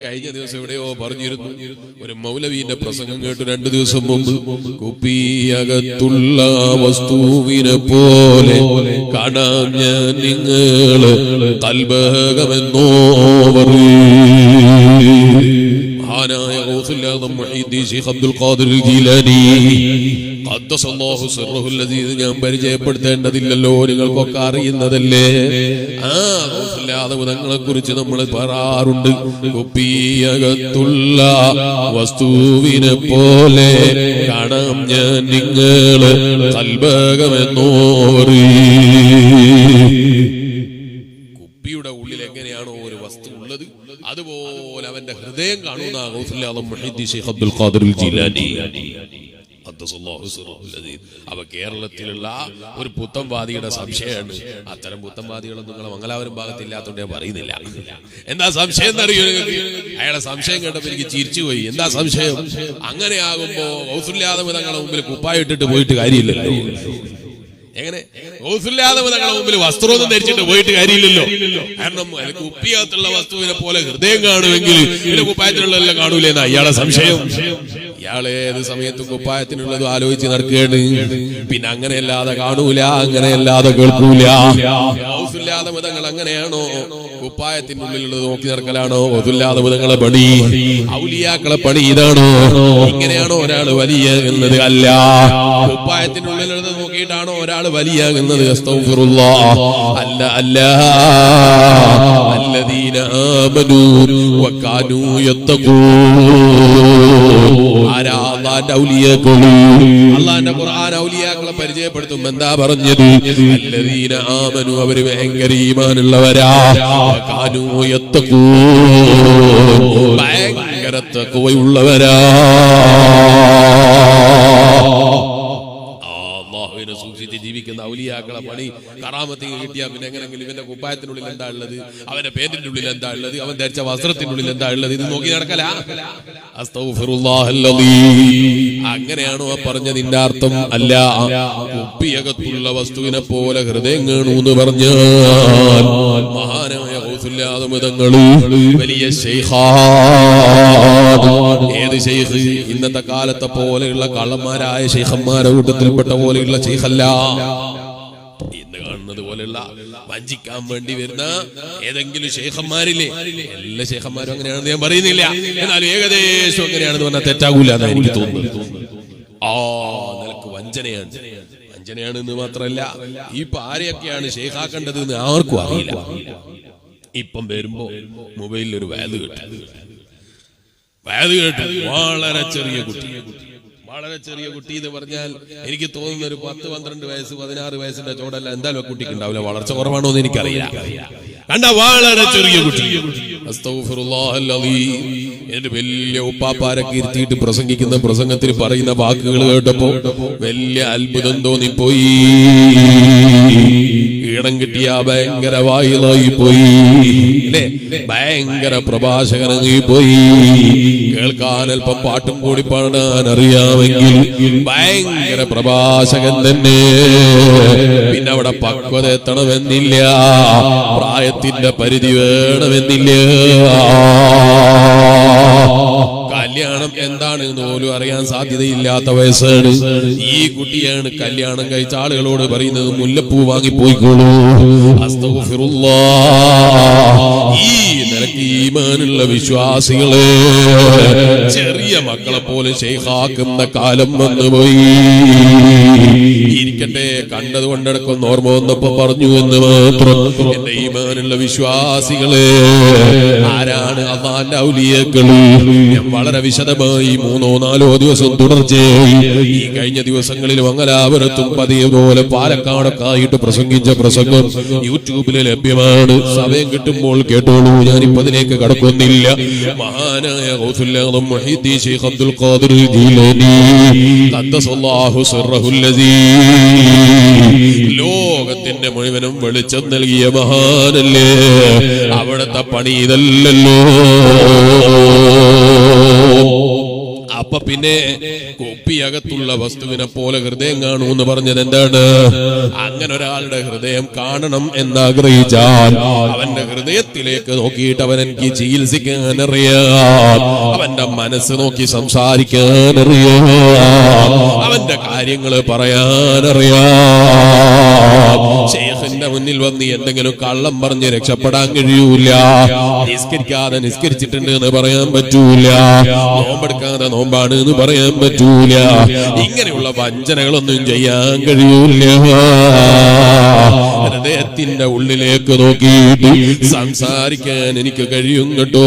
കഴിഞ്ഞ ദിവസം എവിടെയോ പറഞ്ഞിരുന്നു, ഒരു മൗലവീന്റെ പ്രസംഗം കേട്ടു 2 ദിവസം മുമ്പ്. കുപ്പിയകത്തുള്ള വസ്തുവിനെ പോലെ കാണാൻ ഞാൻ നിങ്ങള് കൽബകമെന്നോ മഹാനായ ഗൗസുൽ ആദം മുഹീദ്ദീൻ ശൈഖ് അബ്ദുൽ ഖാദിർ ജീലാനി ഖദ്ദസല്ലാഹു സിർറഹുൽ അസീസ് ഞാൻ പരിചയപ്പെടുത്തേണ്ടതില്ലല്ലോ, നിങ്ങൾക്കൊക്കെ അറിയുന്നതല്ലേ. ആ ഗൗസുൽ ആദം തങ്ങളെ കുറിച്ച് നമ്മൾ പറയാറുണ്ട്. കുപ്പിയകത്തുള്ള വസ്തുവിനെ പോലെ കാണാം ഞാൻ നിങ്ങള് കൽബകമെന്നോ. കുപ്പിയുടെ ഉള്ളിൽ എങ്ങനെയാണോ ഒരു വസ്തു ഉള്ളത്, അതുപോലെ അവന്റെ ഹൃദയം കാണുന്ന ഗൗസുൽ ആദം മുഹീദ്ദീൻ ശൈഖ് അബ്ദുൽ ഖാദിർ ജീലാനി. അവ കേരളത്തിലുള്ള ഒരു പുത്തംവാദിയുടെ സംശയമാണ്. അത്തരം പുത്തംവാദികളൊന്നും നിങ്ങളെ മംഗലാപുരം ഭാഗത്തില്ലാത്തോണ്ട് ഞാൻ പറയുന്നില്ല. എന്താ സംശയം എന്നറിയോ നിങ്ങൾക്ക്? അയാളെ സംശയം കേട്ടപ്പോ എനിക്ക് ചിരിച്ചുപോയി. എന്താ സംശയം? അങ്ങനെ ആകുമ്പോ ഗൗസുൽ ആദം തങ്ങളുടെ മുമ്പിൽ കുപ്പായിട്ടിട്ട് പോയിട്ട് കാര്യമില്ലല്ലോ. എങ്ങനെ ഗൗസുൽ ആദം തങ്ങളുടെ മുമ്പിൽ വസ്ത്രമൊന്നും ധരിച്ചിട്ട് പോയിട്ട് കാര്യമില്ലല്ലോ. കാരണം കുപ്പിയകത്തുള്ള വസ്തുവിനെ പോലെ ഹൃദയം കാണുമെങ്കിൽ പിന്നെ കുപ്പായത്തിനുള്ളതെല്ലാം കാണൂലെന്നാ ഇയാളെ സംശയം. ഇയാളെ ഏത് സമയത്തും കുപ്പായത്തിനുള്ളത് ആലോചിച്ച് നടക്കുകയാണ്. പിന്നെ അങ്ങനെയല്ലാതെ കാണൂല, അങ്ങനെയല്ലാതെ കേൾക്കൂല. ഗൗസുൽ ആദം തങ്ങൾ അങ്ങനെയാണോ? കുപ്പായത്തിനുള്ളിലുള്ളത് നോക്കി നടക്കലാണോ ഗൗസുൽ ആദം തങ്ങളെ പണി? ഔലിയാക്കളെ പണി ഇതാണോ? ഇങ്ങനെയാണോ ഒരാള് വലിയ എന്നത്? അല്ല. കുപ്പായത്തിനുള്ളിലുള്ളത് നോക്കിയിട്ടാണോ ഒരാള് വലിയാകുന്നത്? അസ്തഗ്ഫിറുല്ലാഹ്. അല്ല അല്ല. അല്ലദീന ആമനൂ വകാനൂ യത്തഖൂൻ. അല്ലാഹുവിന്റെ ഖുർആൻ ഔലിയാക്കളെ പരിചയപ്പെടുത്തും. എന്താ പറഞ്ഞത്? അല്ലദീന ആമനു, അവര് ഭയങ്കര ഈമാനുള്ളവരാ. വകാനൂ യത്തഖൂൻ, ഭയങ്കര തഖ്വയുള്ളവരാ. സൂക്ഷിച്ച് ജീവിക്കുന്ന ഔലിയാക്കളെ പണി. കറാമത്ത് കിട്ടിയാൽ പിന്നെ എങ്ങനെങ്കിലും ഇവന്റെ കുപ്പായത്തിനുള്ളിൽ എന്താ ഉള്ളത്, അവന്റെ പേന്റിന്റെ ഉള്ളിൽ എന്താ ഉള്ളത്, അവൻ ധരിച്ച വസ്ത്രത്തിനുള്ളിൽ എന്താ ഉള്ളത്, ഇത് നോക്കി നടക്കല. അങ്ങനെയാണോ പറഞ്ഞതിന്റെ അർത്ഥം? അല്ല. കുപ്പിയകത്തുള്ള വസ്തുവിനെ പോലെ ഹൃദയം കാണൂന്ന് പറഞ്ഞാൽ മഹാനായ ഗൗസുൽ ആദം തങ്ങൾ വലിയ ശൈഖാണ്. ഏത് ശൈഖ്? ഇന്നത്തെ കാലത്തെ പോലെയുള്ള കള്ളന്മാരായ ശൈഖന്മാരുടെ കൂട്ടത്തിൽപ്പെട്ട പോലെയുള്ള ശൈഖല്ല. ഇന്ന് കാണുന്നത് പോലെയുള്ള വഞ്ചിക്കാൻ വേണ്ടി വരുന്ന ഏതെങ്കിലും ശൈഖന്മാരില്ലേ? എല്ലാ ശൈഖന്മാരും അങ്ങനെയാണെന്ന് ഞാൻ പറയുന്നില്ല, എന്നാലും ഏകദേശം അങ്ങനെയാണെന്ന് പറഞ്ഞാൽ തെറ്റാകൂല എന്നാണ് എനിക്ക് തോന്നുന്നത്. നിനക്ക് വഞ്ചനയാണെന്ന് മാത്രമല്ല, ഇപ്പൊ ആരെയൊക്കെയാണ് ശൈഖാക്കേണ്ടത് എന്ന് ആർക്കും അറിയില്ല. ഇപ്പം വരുമ്പോ മൊബൈലിൽ ഒരു വയത് കേട്ടു. വളരെ ചെറിയ കുട്ടി എന്ന് പറഞ്ഞാൽ എനിക്ക് തോന്നുന്ന ഒരു 10-12 വയസ്സ് 16 വയസ്സിന്റെ ചോടല്ല. എന്തായാലും കുട്ടിക്ക് ഉണ്ടാവില്ല, വളർച്ച കുറവാണോ എന്ന് എനിക്കറിയില്ല. കണ്ട വളരെ ചെറിയ കുട്ടി. എന്റെ വലിയ ഉപ്പാപ്പാരൊക്കെ ഇരുത്തിയിട്ട് പ്രസംഗിക്കുന്ന പ്രസംഗത്തിൽ പറയുന്ന വാക്കുകൾ കേട്ടപ്പോ വലിയ അത്ഭുതം തോന്നിപ്പോയി. ഈണം കിട്ടിയ ഭയങ്കര വായിലായി പോയി അല്ലേ? ഭയങ്കര പ്രഭാഷകനായി പോയി. കേൾക്കാൻ അല്പം പാട്ടും കൂടി പാടാൻ അറിയാമെങ്കിൽ ഭയങ്കര പ്രഭാഷകൻ തന്നെ. പിന്നെ അവിടെ പക്വത എത്തണമെന്നില്ല, പ്രായത്തിന്റെ പരിധി വേണമെന്നില്ല. കല്യാണം എന്താണെന്ന് പോലും അറിയാൻ സാധ്യതയില്ലാത്ത വയസ്സാണ്. ഈ കുട്ടിയാണ് കല്യാണം കഴിച്ച ആളുകളോട് പറയുന്നത് മുല്ലപ്പൂ വാങ്ങിപ്പോയിക്കോളൂ. അസ്തഗ്ഫിറുല്ലാഹ്. ഈ നിനക്ക് ഈമാനുള്ള വിശ്വാസികളെ ചെറിയ മക്കളെ പോലെ ശൈഖാക്കുന്ന കാലം വന്നുപോയി. ഇരിക്കട്ടെ, കണ്ടതുകൊണ്ടിടക്കൊന്ന് ഓർമ്മ വന്നപ്പോ പറഞ്ഞു എന്ന് മാത്രം. എന്റെ ഈമാനുള്ള വിശ്വാസികളെ, ആരാണ് അല്ലാഹുവിന്റെ ഔലിയാക്കൾ? വളരെ വിശദമായി 3-4 ദിവസം തുടർച്ചയായി ഈ കഴിഞ്ഞ ദിവസങ്ങളിൽ മംഗലാപുരത്തും പതിപോലെ പാലക്കാടൊക്കെ ആയിട്ട് പ്രസംഗിച്ച പ്രസംഗം യൂട്യൂബിൽ ലഭ്യമാണ്. സമയം കിട്ടുമ്പോൾ കേട്ടോളൂ, ഞാനിപ്പോ അതിലേക്ക് കടക്കുന്നില്ല. മഹാനായ ഗൗസുൽ ആദം മുഹീദ്ദീൻ ശൈഖ് അബ്ദുൽ ഖാദിർ ജീലാനി ഖദ്ദസല്ലാഹു സിർറഹുൽ അസീസ് ലോകത്തിന്റെ മുഴുവനും വെളിച്ചം നൽകിയ മഹാനല്ലേ. അവിടുത്തെ പണി ഇതല്ലല്ലോ. അപ്പൊ പിന്നെ കുപ്പിയകത്തുള്ള വസ്തുവിനെ പോലെ ഹൃദയം കാണൂ എന്ന് പറഞ്ഞത് എന്താണ്? അങ്ങനെ ഒരാളുടെ ഹൃദയം കാണണം എന്നാഗ്രഹിച്ചാൽ അവന്റെ ഹൃദയത്തിലേക്ക് നോക്കിയിട്ട് അവൻ എനിക്ക് ചികിത്സിക്കാൻ അറിയാം, അവന്റെ മനസ്സ് നോക്കി സംസാരിക്കാൻ അറിയാം, അവന്റെ കാര്യങ്ങൾ പറയാനറിയാം. ശൈഖിന്റെ മുന്നിൽ വന്ന് എന്തെങ്കിലും കള്ളം പറഞ്ഞ് രക്ഷപ്പെടാൻ കഴിയൂല. നിസ്കരിക്കാതെ നിസ്കരിച്ചിട്ടുണ്ട് എന്ന് പറയാൻ പറ്റൂല, നോമ്പെടുക്കാതെ നോമ്പാണ് എന്ന് പറയാൻ പറ്റൂല. ഇങ്ങനെയുള്ള വഞ്ചനകളൊന്നും ചെയ്യാൻ കഴിയൂല. ഹൃദയത്തിന്റെ ഉള്ളിലേക്ക് നോക്കിയിട്ട് സംസാരിക്കാൻ എനിക്ക് കഴിയും കേട്ടോ.